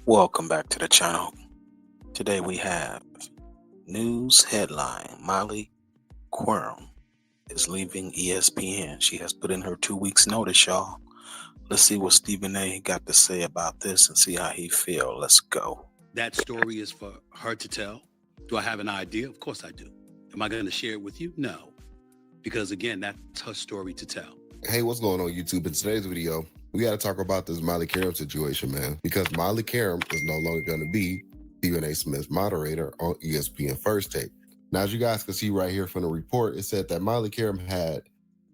Welcome back to the channel. Today we have news headline: Molly Qerim is leaving ESPN. She has put in her 2 weeks notice, y'all. Let's see what Stephen A got to say about this and see how he feel. Let's go. That story is for her to tell. Do I have an idea? Of course I do. Am I going to share it with you? No. Because again, that's her story to tell. Hey, what's going on YouTube? In today's video, we got to talk about this Molly Qerim situation, man. Because Molly Qerim is no longer going to be Stephen A. Smith's moderator on ESPN First Take. Now, as you guys can see right here from the report, it said that Molly Qerim had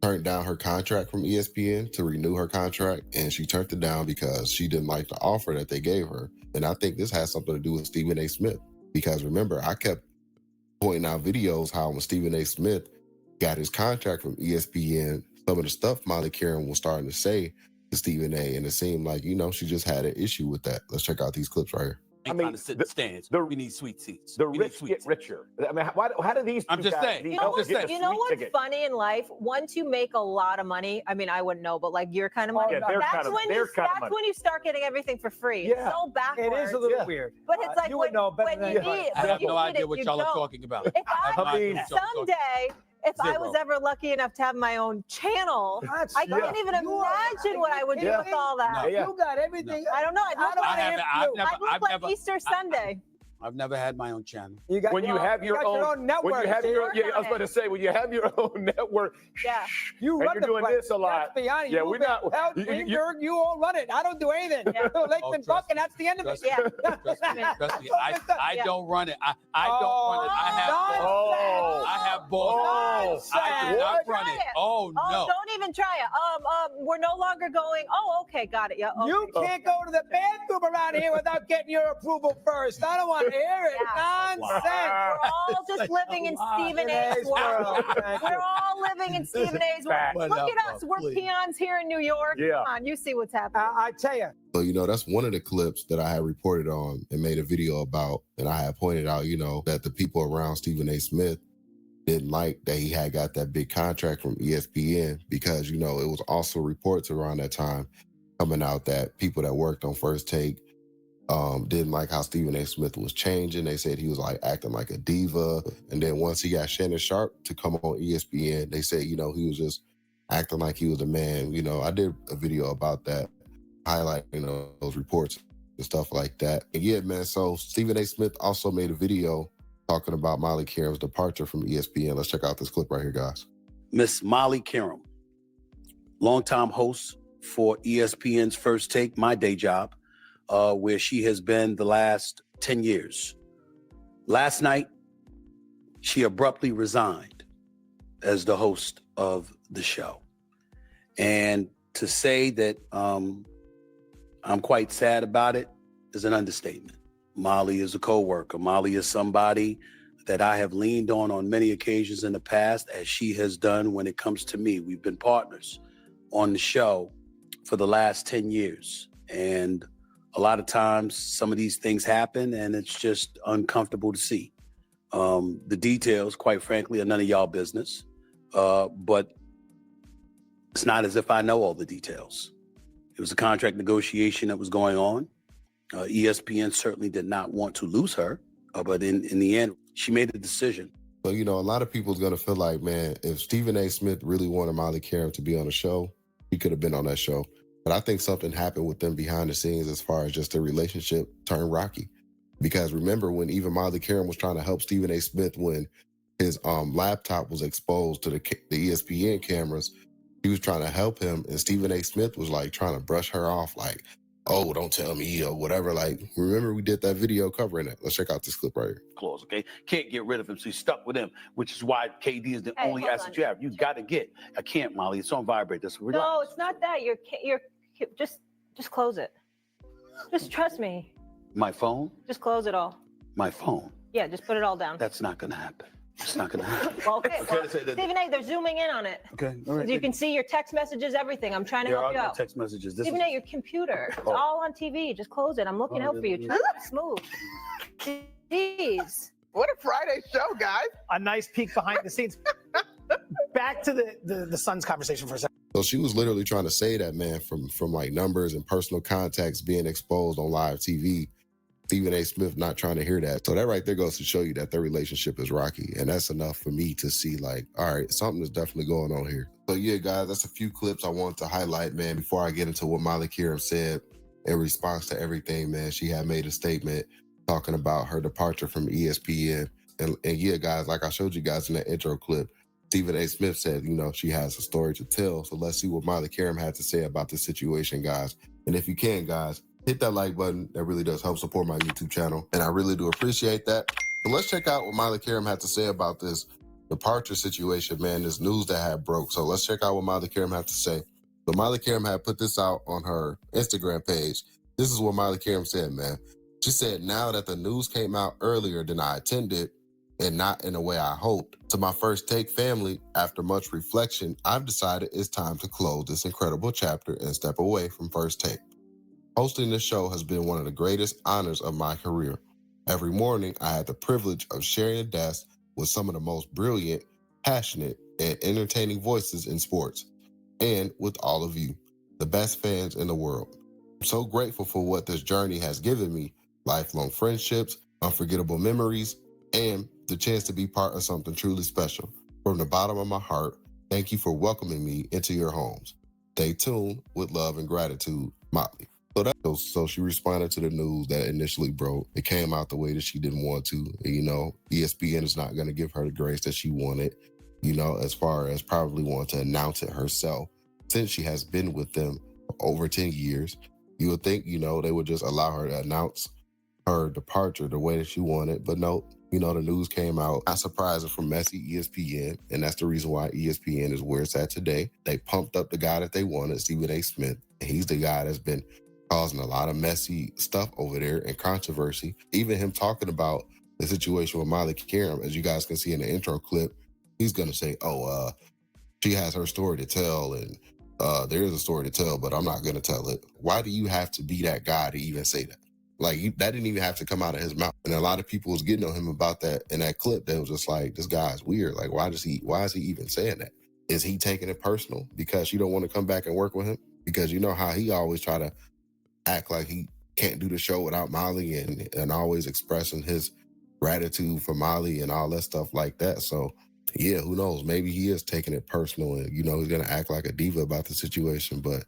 turned down her contract from ESPN to renew her contract, and she turned it down because she didn't like the offer that they gave her. And I think this has something to do with Stephen A. Smith. Because remember, I kept pointing out videos how when Stephen A. Smith got his contract from ESPN, some of the stuff Molly Qerim was starting to say to Stephen A. And it seemed like, she just had an issue with that. Let's check out these clips right here. I mean, to sit in stands. We need sweet seats. The rich get richer. I mean, how do these? I'm just saying. You know what's funny in life? Once you make a lot of money, I mean, I wouldn't know, but like your kind of money, that's when you start getting everything for free. Yeah. It's so backwards. It is a little weird. But it's like you would know better than I have no idea what y'all are talking about. Someday, if I was ever lucky enough to have my own channel, I can't even imagine what I would do with all that. No. You got everything. I don't know. I'd look like Easter Sunday. I've never had my own channel. When you have your own network, when you have your I was going to say, when you have your own network, you're doing this a lot. Yeah, we're not. You all run it. I don't do anything. Lakeland Buck, and that's the end of it. Trust me. I don't run it. I don't run it. I have balls. I do not run it. Oh no! Don't even try it. We're no longer going. Oh, okay, got it. Yeah. Okay. You can't go to the bathroom around here without getting your approval first. I don't want to hear it. Nonsense. We're all just living in Stephen A's world. We're all living in Stephen A's world. Look at us. We're peons here in New York. Come on, you see what's happening. I tell you. So, that's one of the clips that I had reported on and made a video about. And I had pointed out, that the people around Stephen A. Smith didn't like that he had got that big contract from ESPN because, it was also reports around that time coming out that people that worked on First Take didn't like how Stephen A. Smith was changing. They said he was like acting like a diva. And then once he got Shannon Sharp to come on ESPN, they said, he was just acting like he was a man. I did a video about that, highlighting those reports and stuff like that. And yeah, man, so Stephen A. Smith also made a video talking about Molly Qerim's departure from ESPN. Let's check out this clip right here, guys. Miss Molly Qerim, longtime host for ESPN's First Take, my day job, where she has been the last 10 years. Last night, she abruptly resigned as the host of the show. And to say that I'm quite sad about it is an understatement. Molly is a co-worker. Molly is somebody that I have leaned on many occasions in the past, as she has done when it comes to me. We've been partners on the show for the last 10 years. And a lot of times some of these things happen and it's just uncomfortable to see. The details, quite frankly, are none of y'all business. But it's not as if I know all the details. It was a contract negotiation that was going on. ESPN certainly did not want to lose her, but in the end, she made a decision. So, a lot of people is going to feel like, man, if Stephen A. Smith really wanted Molly Qerim to be on the show, he could have been on that show. But I think something happened with them behind the scenes as far as just their relationship turned rocky. Because remember when even Molly Qerim was trying to help Stephen A. Smith when his laptop was exposed to the ESPN cameras, he was trying to help him, and Stephen A. Smith was like trying to brush her off like, oh, don't tell me or whatever. Like, remember we did that video covering it. Let's check out this clip right here. Clause, okay? Can't get rid of him, so he's stuck with him, which is why KD is the only asset you have. You got to get. I can't, Molly. It's on vibrate. No, it's not that. You're just close it. Just trust me. My phone? Just close it all. My phone? Yeah, just put it all down. That's not going to happen. It's not going to happen. Well, okay. Stephen A., they're zooming in on it. Okay, all right. You can see your text messages, everything. I'm trying to help you out. Text messages. Stephen A., your computer. It's all on TV. Just close it. I'm looking out for you. Smooth. Jeez. What a Friday show, guys. A nice peek behind the scenes. Back to the Suns conversation for a second. So she was literally trying to say that, man, from like numbers and personal contacts being exposed on live TV, Stephen A. Smith not trying to hear that. So that right there goes to show you that their relationship is rocky. And that's enough for me to see like, all right, something is definitely going on here. So yeah, guys, that's a few clips I want to highlight, man, before I get into what Molly Qerim said in response to everything, man. She had made a statement talking about her departure from ESPN. And yeah, guys, like I showed you guys in that intro clip, Stephen A. Smith said, you know, she has a story to tell. So let's see what Molly Qerim had to say about this situation, guys. And if you can, guys, hit that like button. That really does help support my YouTube channel. And I really do appreciate that. So let's check out what Molly Qerim had to say about this departure situation, man, this news that had broke. So let's check out what Molly Qerim had to say. So Molly Qerim had put this out on her Instagram page. This is what Molly Qerim said, man. She said, now that the news came out earlier than I intended and not in the way I hoped, to my First Take family, after much reflection, I've decided it's time to close this incredible chapter and step away from First Take. Hosting this show has been one of the greatest honors of my career. Every morning, I had the privilege of sharing a desk with some of the most brilliant, passionate, and entertaining voices in sports, and with all of you, the best fans in the world. I'm so grateful for what this journey has given me, lifelong friendships, unforgettable memories, and the chance to be part of something truly special. From the bottom of my heart, thank you for welcoming me into your homes. Stay tuned. With love and gratitude, Molly. So she responded to the news that initially broke. It came out the way that she didn't want to. You know, ESPN is not going to give her the grace that she wanted, you know, as far as probably wanting to announce it herself. Since she has been with them for over 10 years, you would think, you know, they would just allow her to announce her departure the way that she wanted. But no, you know, the news came out, not surprising, from messy ESPN. And that's the reason why ESPN is where it's at today. They pumped up the guy that they wanted, Stephen A. Smith. And he's the guy that's been causing a lot of messy stuff over there and controversy. Even him talking about the situation with Molly Qerim, as you guys can see in the intro clip, he's going to say, she has her story to tell, and there is a story to tell, but I'm not going to tell it. Why do you have to be that guy to even say that? Like, that didn't even have to come out of his mouth. And a lot of people was getting on him about that in that clip. They was just like, this guy's weird. Like, why is he even saying that? Is he taking it personal because you don't want to come back and work with him? Because you know how he always try to act like he can't do the show without Molly, and always expressing his gratitude for Molly and all that stuff like that. So yeah, who knows? Maybe he is taking it personal, and you know, he's gonna act like a diva about the situation. But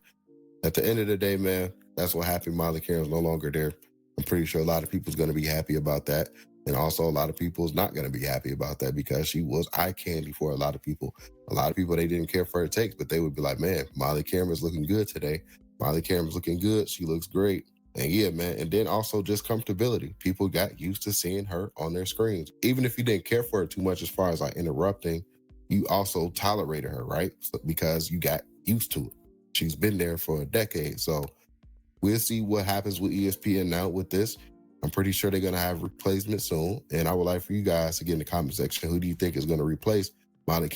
at the end of the day, man, that's what happened. Molly Qerim's no longer there. I'm pretty sure a lot of people's gonna be happy about that. And also a lot of people's not gonna be happy about that, because she was eye candy for a lot of people. A lot of people, they didn't care for her takes, but they would be like, man, Molly Qerim is looking good today. Molly Qerim's looking good. She looks great. And yeah, man. And then also just comfortability. People got used to seeing her on their screens. Even if you didn't care for her too much as far as like interrupting, you also tolerated her, right? Because you got used to it. She's been there for a decade. So we'll see what happens with ESPN now with this. I'm pretty sure they're going to have replacement soon. And I would like for you guys to get in the comment section, who do you think is going to replace Molly Qerim?